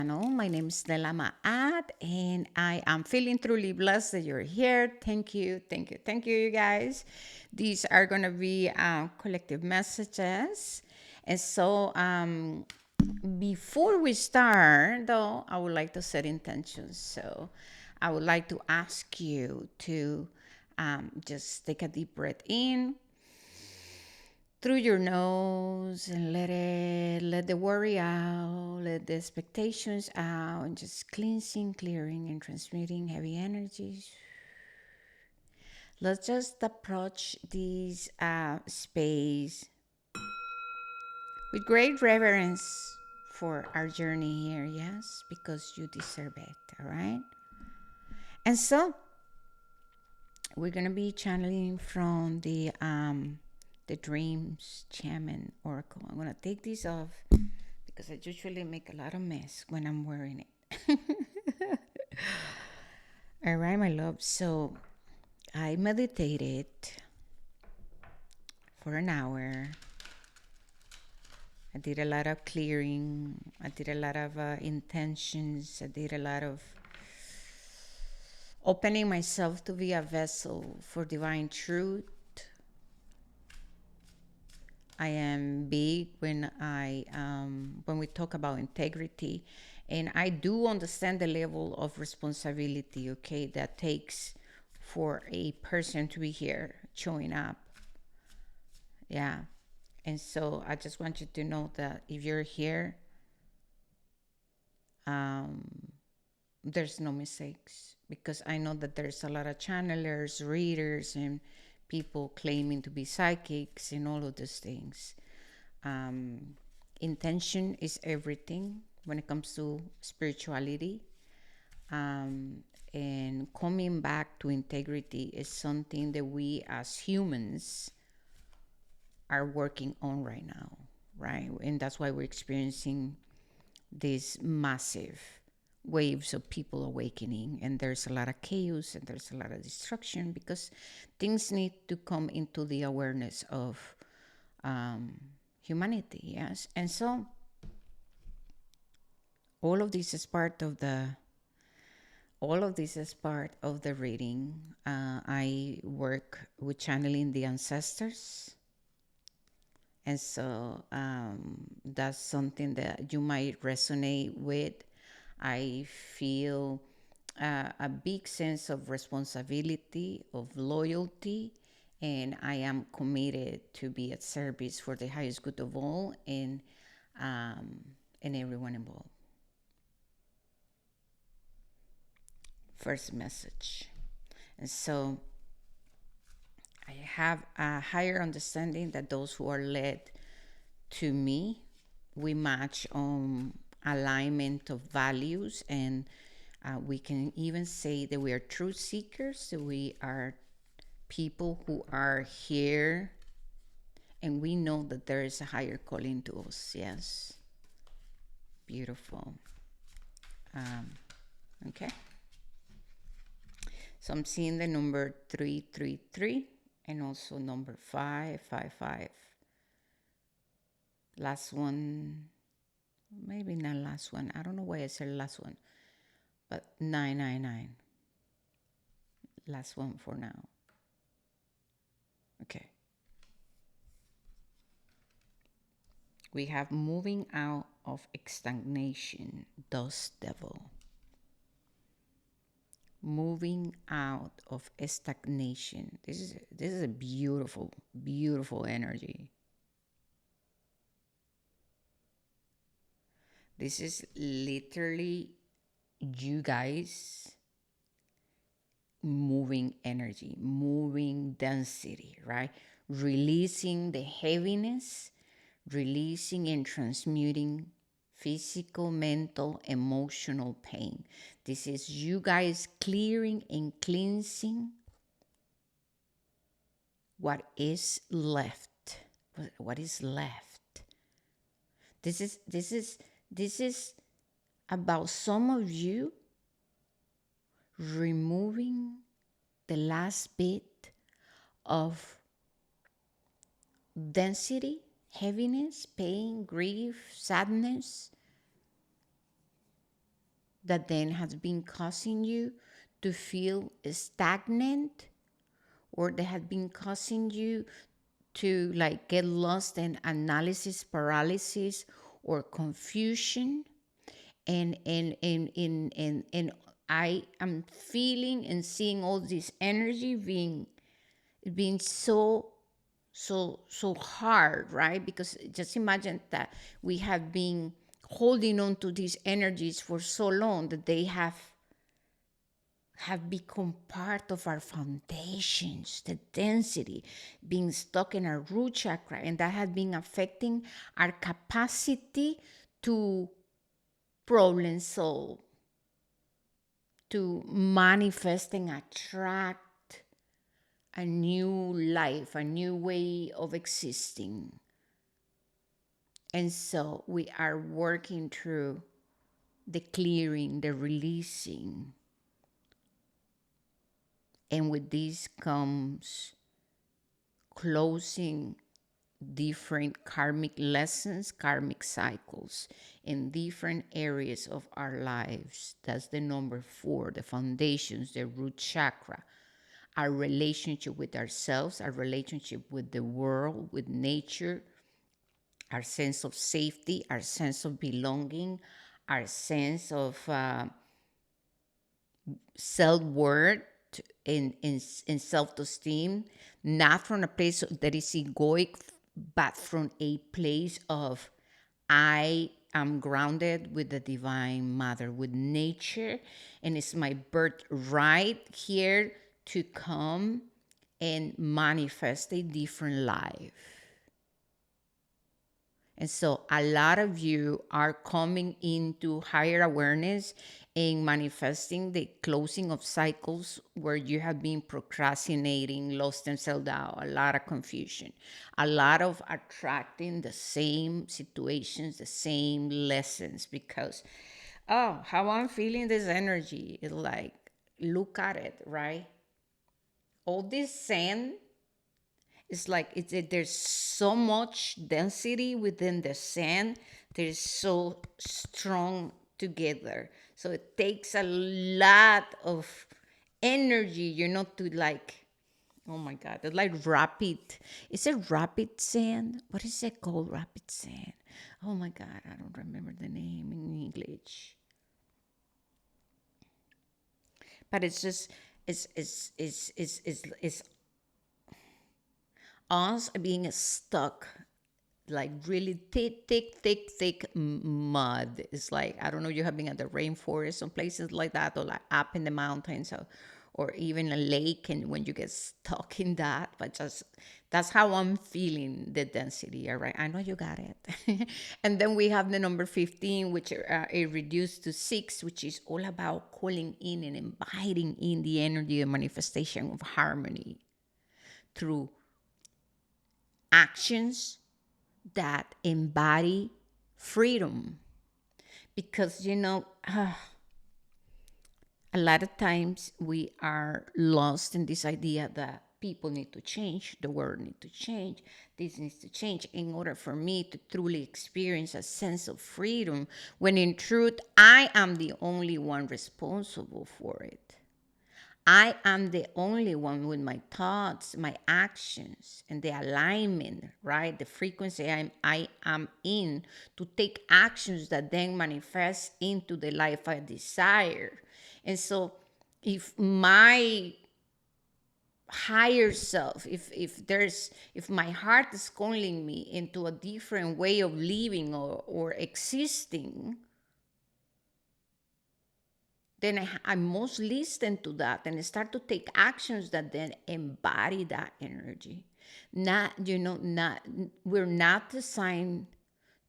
My name is Nela Maat, and I am feeling truly blessed that you're here. Thank you, thank you, thank you, you guys. These are going to be collective messages. And so, before we start, though, I would like to set intentions. So, I would like to ask you to just take a deep breath in through your nose and let the worry out, let the expectations out, and just cleansing, clearing, and transmuting heavy energies. Let's just approach this space with great reverence for our journey here, yes, because you deserve it, all right? And so we're gonna be channeling from the dreams shaman oracle. I'm gonna take this off because I usually make a lot of mess when I'm wearing it. All right, my love. So I meditated for an hour. I did a lot of clearing. I did a lot of intentions. I did a lot of opening myself to be a vessel for divine truth. I am big when we talk about integrity, and I do understand the level of responsibility. Okay, that takes for a person to be here showing up. Yeah, and so I just want you to know that if you're here, um, there's no mistakes because I know that there's a lot of channelers, readers, and people claiming to be psychics and all of those things. Um, Intention is everything when it comes to spirituality. Um, and coming back to integrity is something that we as humans are working on right now, right? And that's why we're experiencing these massive waves of people awakening, and there's a lot of chaos and there's a lot of destruction because things need to come into the awareness of um, humanity. Yes, and so all of this is part of the all of this is part of the reading. I work with channeling the ancestors, and so that's something that you might resonate with. I feel a big sense of responsibility, of loyalty, and I am committed to be at service for the highest good of all um, and everyone involved. First message. And so I have a higher understanding that those who are led to me, we match on alignment of values, and we can even say that we are truth seekers, that we are people who are here and we know that there is a higher calling to us. Yes. Beautiful. Um, okay. So I'm seeing the number 333 and also number 555. Last one, maybe not last one. I don't know why I said last one, but 999. Last one for now. Okay. We have moving out of stagnation, dust devil. Moving out of stagnation. This is a beautiful, beautiful energy. This is literally you guys moving energy, moving density, right? Releasing the heaviness, releasing and transmuting physical, mental, emotional pain. This is you guys clearing and cleansing what is left. What is left? This is about some of you removing the last bit of density, heaviness, pain, grief, sadness, that then has been causing you to feel stagnant, or that has been causing you to like get lost in analysis paralysis or confusion. And I am feeling and seeing all this energy being so hard, right? Because just imagine that we have been holding on to these energies for so long that they have become part of our foundations, the density being stuck in our root chakra, and that has been affecting our capacity to problem solve, to manifest and attract a new life, a new way of existing. And so we are working through the clearing, the releasing. And with this comes closing different karmic lessons, karmic cycles in different areas of our lives. That's the number 4, the foundations, the root chakra. Our relationship with ourselves, our relationship with the world, with nature, our sense of safety, our sense of belonging, our sense of self worth and self esteem, not from a place that is egoic, but from a place of I am grounded with the Divine Mother, with nature, and it's my birthright here to come and manifest a different life. And so a lot of you are coming into higher awareness and manifesting the closing of cycles where you have been procrastinating, lost and self-doubt, a lot of confusion, a lot of attracting the same situations, the same lessons, because, oh, how I'm feeling this energy is like, look at it, right? All this sand, it's like there's so much density within the sand. They're so strong together. So it takes a lot of energy, to like, oh my God, it's like rapid. Is it rapid sand? What is it called? Rapid sand. Oh my God, I don't remember the name in English. But it's just, it's us being stuck, like really thick mud. It's like, I don't know, you have been at the rainforest, some places like that, or like up in the mountains, or even a lake, and when you get stuck in that, but just that's how I'm feeling the density. All right, I know you got it. And then we have the number 15, which it reduced to 6, which is all about calling in and inviting in the energy and manifestation of harmony through actions that embody freedom. Because, a lot of times we are lost in this idea that people need to change, the world needs to change, this needs to change in order for me to truly experience a sense of freedom, when in truth, I am the only one responsible for it. I am the only one with my thoughts, my actions, and the alignment, right? The frequency I am in to take actions that then manifest into the life I desire. And so if my higher self, if my heart is calling me into a different way of living or existing, then I must listen to that and start to take actions that then embody that energy. Not, not, we're not designed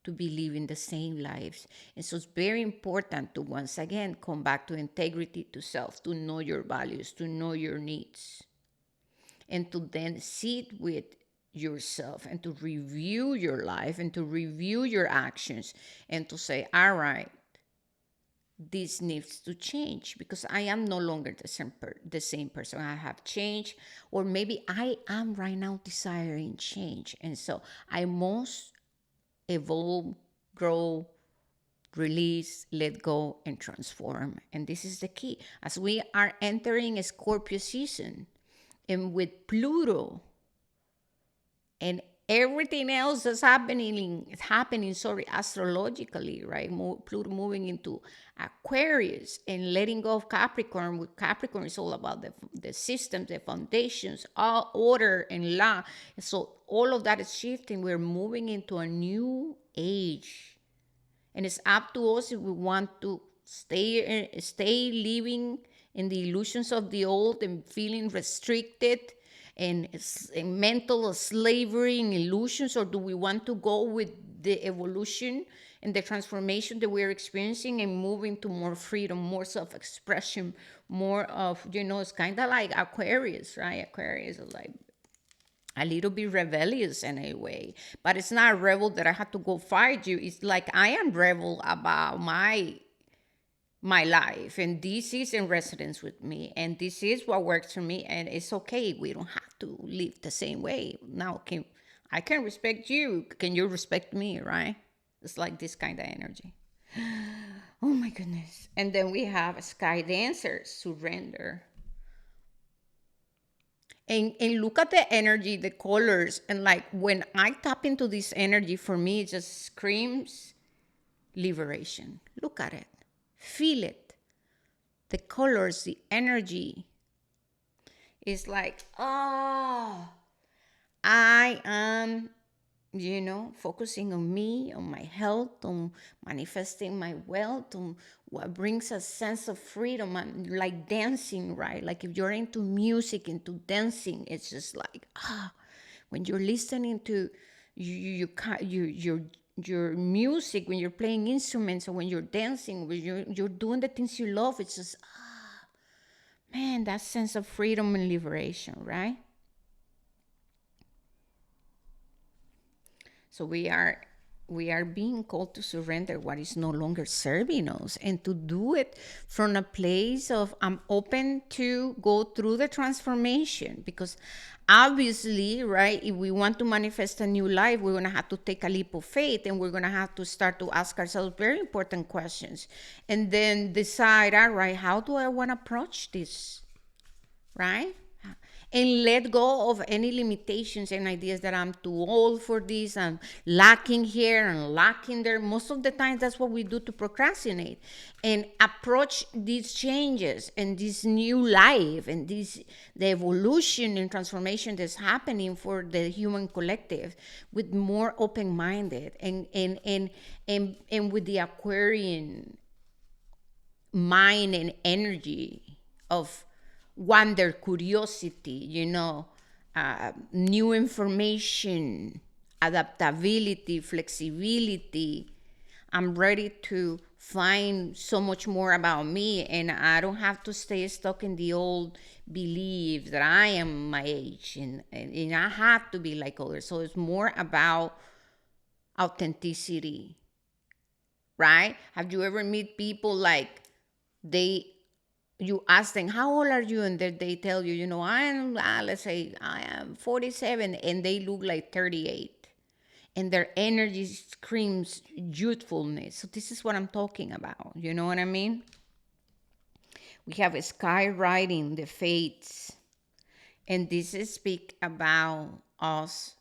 to be living the same lives. And so it's very important to once again come back to integrity, to self, to know your values, to know your needs, and to then sit with yourself and to review your life and to review your actions and to say, all right, this needs to change because I am no longer the same person. I have changed, or maybe I am right now desiring change. And so I must evolve, grow, Release, let go, and transform. And this is the key. As we are entering a Scorpio season, and with Pluto and everything else that's happening, sorry, astrologically, right? Pluto moving into Aquarius and letting go of Capricorn. With Capricorn, is all about the systems, the foundations, all order and law. So all of that is shifting. We're moving into a new age, and it's up to us if we want to stay living in the illusions of the old and feeling restricted and in mental slavery and illusions, or do we want to go with the evolution and the transformation that we're experiencing and move into more freedom, more self-expression, more of, it's kind of like Aquarius, right? Aquarius is like a little bit rebellious in a way, but it's not a rebel that I had to go fight you. It's like I am rebel about my life, and this is in residence with me, and this is what works for me, and it's okay. We don't have to live the same way. Now I can respect you, can you respect me, right? It's like this kind of energy. Oh my goodness. And then we have sky dancers, surrender. And look at the energy, the colors, and like when I tap into this energy, for me it just screams liberation. Look at it, feel it, the colors, the energy. It's like, I am, focusing on me, on my health, on manifesting my wealth, on what brings a sense of freedom, and like dancing, right? Like if you're into music, into dancing, it's just like, when you're listening to your music, when you're playing instruments, or when you're dancing, when you're doing the things you love, it's just, man, that sense of freedom and liberation, right? So we are being called to surrender what is no longer serving us, and to do it from a place of I'm open to go through the transformation, because obviously, right, if we want to manifest a new life, we're going to have to take a leap of faith, and we're going to have to start to ask ourselves very important questions, and then decide, all right, how do I want to approach this, right? And let go of any limitations and ideas that I'm too old for this, I'm lacking here and lacking there. Most of the time, that's what we do to procrastinate, and approach these changes and this new life and the evolution and transformation that's happening for the human collective with more open-minded and with the Aquarian mind and energy of wonder, curiosity, new information, adaptability, flexibility. I'm ready to find so much more about me, and I don't have to stay stuck in the old belief that I am my age, and I have to be like others. So it's more about authenticity, right? Have you ever meet people like they you ask them how old are you, and they tell you, I am, let's say I am 47, and they look like 38, and their energy screams youthfulness. So this is what I'm talking about, you know what I mean? We have a skywriting the fates, and this is speak about us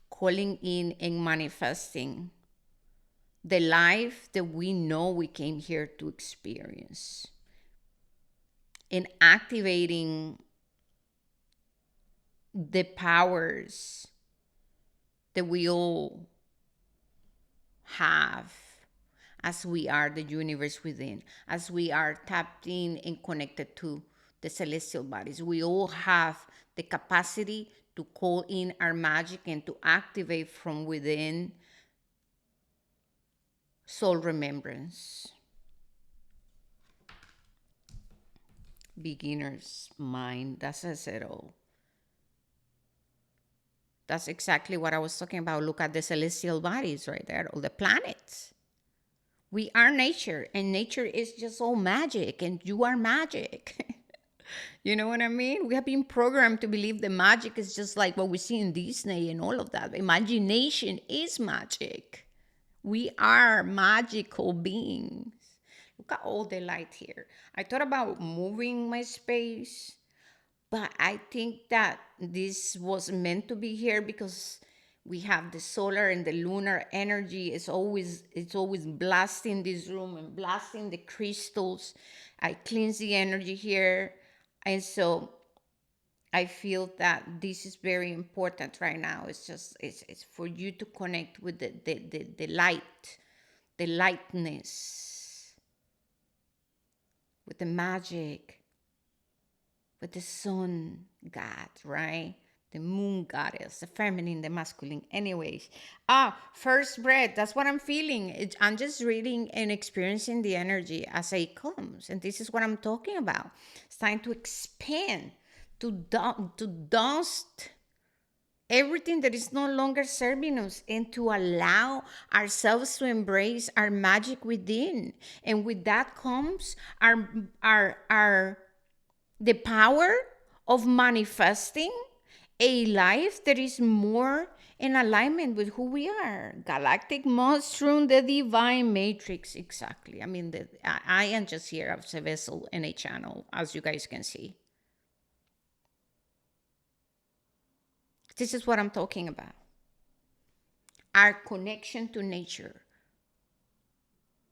calling in and manifesting the life that we know we came here to experience, in activating the powers that we all have, as we are the universe within, as we are tapped in and connected to the celestial bodies. We all have the capacity to call in our magic and to activate from within soul remembrance. Beginner's mind, that says it all. That's exactly what I was talking about. Look at the celestial bodies right there, all the planets. We are nature, and nature is just all magic, and you are magic. You know what I mean? We have been programmed to believe the magic is just like what we see in Disney and all of that. Imagination is magic. We are magical beings. Look at all the light here. I thought about moving my space, but I think that this was meant to be here because we have the solar and the lunar energy. It's always blasting this room and blasting the crystals. I cleanse the energy here. And so I feel that this is very important right now. It's for you to connect with the light, the lightness, with the magic, with the sun god, right? The moon goddess, the feminine, the masculine. Anyways, first breath. That's what I'm feeling. I'm just reading and experiencing the energy as it comes, and this is what I'm talking about. It's time to expand, to dust everything that is no longer serving us, and to allow ourselves to embrace our magic within. And with that comes our the power of manifesting a life that is more in alignment with who we are. Galactic mushroom, the divine matrix. Exactly. I mean, I am just here as a vessel and a channel, as you guys can see. This is what I'm talking about. Our connection to nature.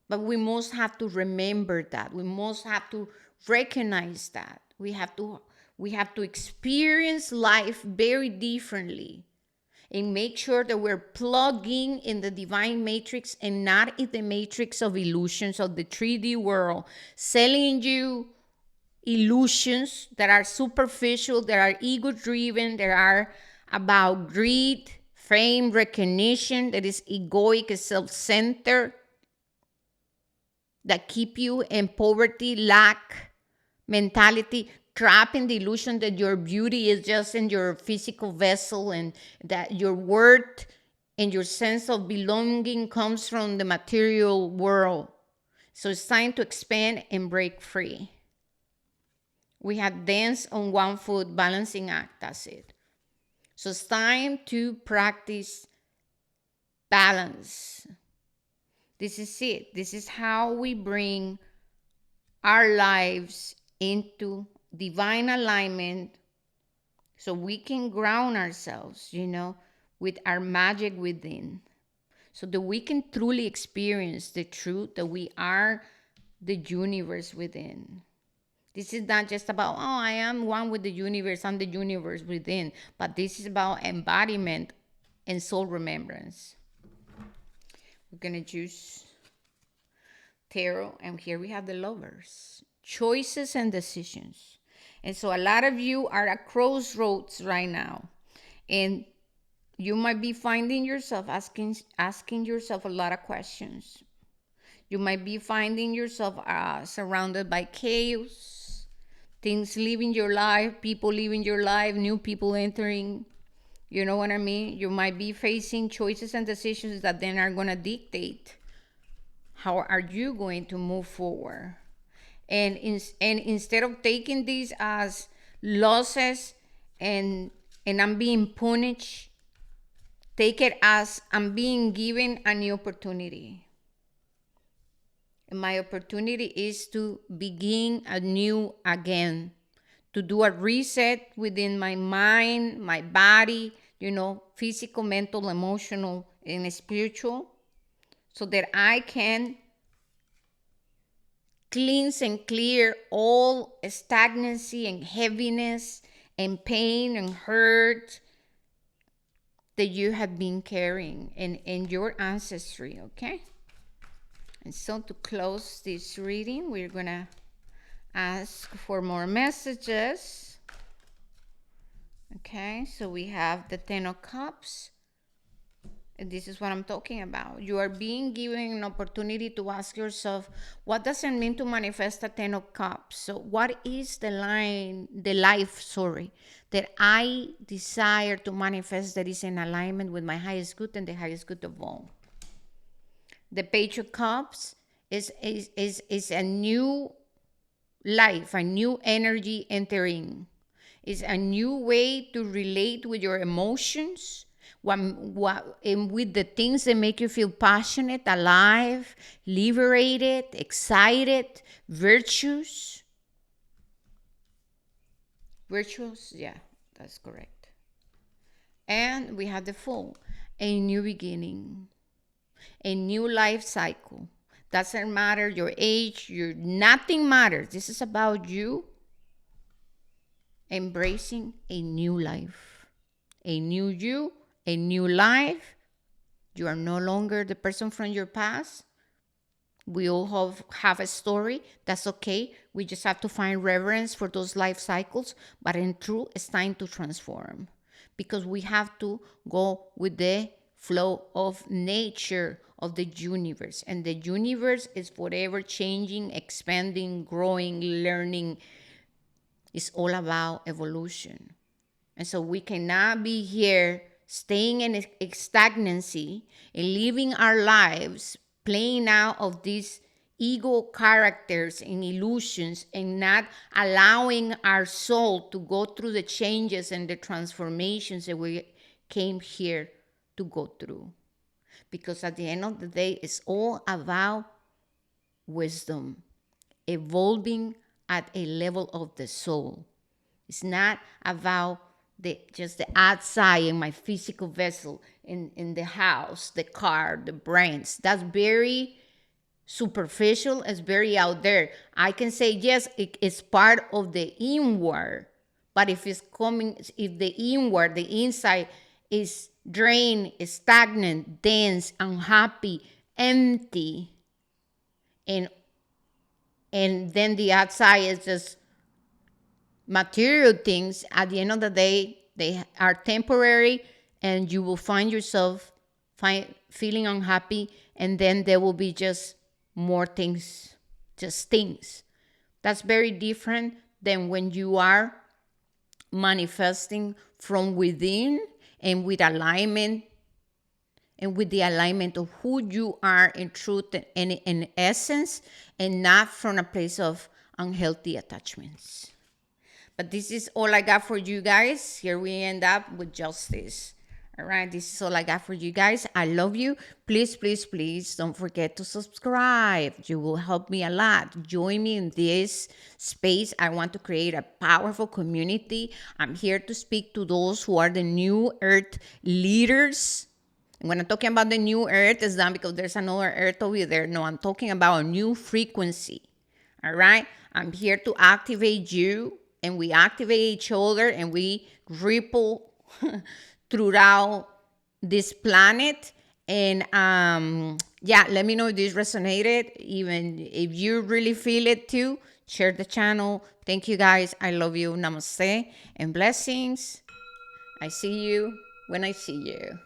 But we must have to remember that. We must have to recognize that. We have to experience life very differently and make sure that we're plugging in the divine matrix and not in the matrix of illusions of the 3D world, selling you illusions that are superficial, that are ego driven, that are about greed, fame, recognition, that is egoic, self-centered, that keep you in poverty, lack mentality, trapped in the illusion that your beauty is just in your physical vessel, and that your worth and your sense of belonging comes from the material world. So it's time to expand and break free. We have dance on one foot, balancing act. That's it. So it's time to practice balance. This is it. This is how we bring our lives into divine alignment, so we can ground ourselves, with our magic within, so that we can truly experience the truth that we are the universe within. This is not just about, oh, I am one with the universe, I'm the universe within, but this is about embodiment and soul remembrance. We're going to choose tarot, and here we have the lovers, choices and decisions. And so a lot of you are at crossroads right now, and you might be finding yourself asking yourself a lot of questions. You might be finding yourself surrounded by chaos, things leaving your life, people leaving your life, new people entering. You know what I mean? You might be facing choices and decisions that then are going to dictate how are you going to move forward. And instead of taking these as losses and I'm being punished, take it as I'm being given a new opportunity. And my opportunity is to begin anew again, to do a reset within my mind, my body, physical, mental, emotional, and spiritual, so that I can cleanse and clear all stagnancy and heaviness and pain and hurt that you have been carrying in your ancestry, okay? And so to close this reading, we're going to ask for more messages. Okay, so we have the Ten of Cups. And this is what I'm talking about. You are being given an opportunity to ask yourself, what does it mean to manifest a Ten of Cups? So what is the life, that I desire to manifest that is in alignment with my highest good and the highest good of all? The Page of Cups is a new life, a new energy entering. It's a new way to relate with your emotions, and with the things that make you feel passionate, alive, liberated, excited, virtues. Virtuous, yeah, that's correct. And we have the full, a new beginning, a new life cycle. Doesn't matter your age, nothing matters. This is about you embracing a new life, a new you, a new life. You are no longer the person from your past. We all have a story. That's okay. We just have to find reverence for those life cycles. But in truth, it's time to transform because we have to go with the flow of nature of the universe. And the universe is forever changing, expanding, growing, learning. It's all about evolution. And so we cannot be here staying in stagnancy and living our lives playing out of these ego characters and illusions and not allowing our soul to go through the changes and the transformations that we came here to go through. Because at the end of the day, it's all about wisdom, evolving at a level of the soul. It's not about just the outside in my physical vessel, in the house, the car, the brains. That's very superficial. It's very out there. I can say yes, it's part of the inward, but if the inward, the inside is drained, is stagnant, dense, unhappy, empty, and then the outside is just material things, at the end of the day, they are temporary and you will find yourself feeling unhappy, and then there will be just more things, just things. That's very different than when you are manifesting from within and with alignment and with the alignment of who you are in truth and in essence, and not from a place of unhealthy attachments. But this is all I got for you guys. Here we end up with justice. All right, this is all I got for you guys. I love you. Please, please, please don't forget to subscribe. You will help me a lot. Join me in this space. I want to create a powerful community. I'm here to speak to those who are the new earth leaders. And when I'm talking about the new earth, it's not because there's another earth over there. No, I'm talking about a new frequency. All right, I'm here to activate you, and we activate each other, and we ripple throughout this planet. And yeah, let me know if this resonated. Even if you really feel it too, share the channel. Thank you guys. I love you. Namaste and blessings. I see you when I see you.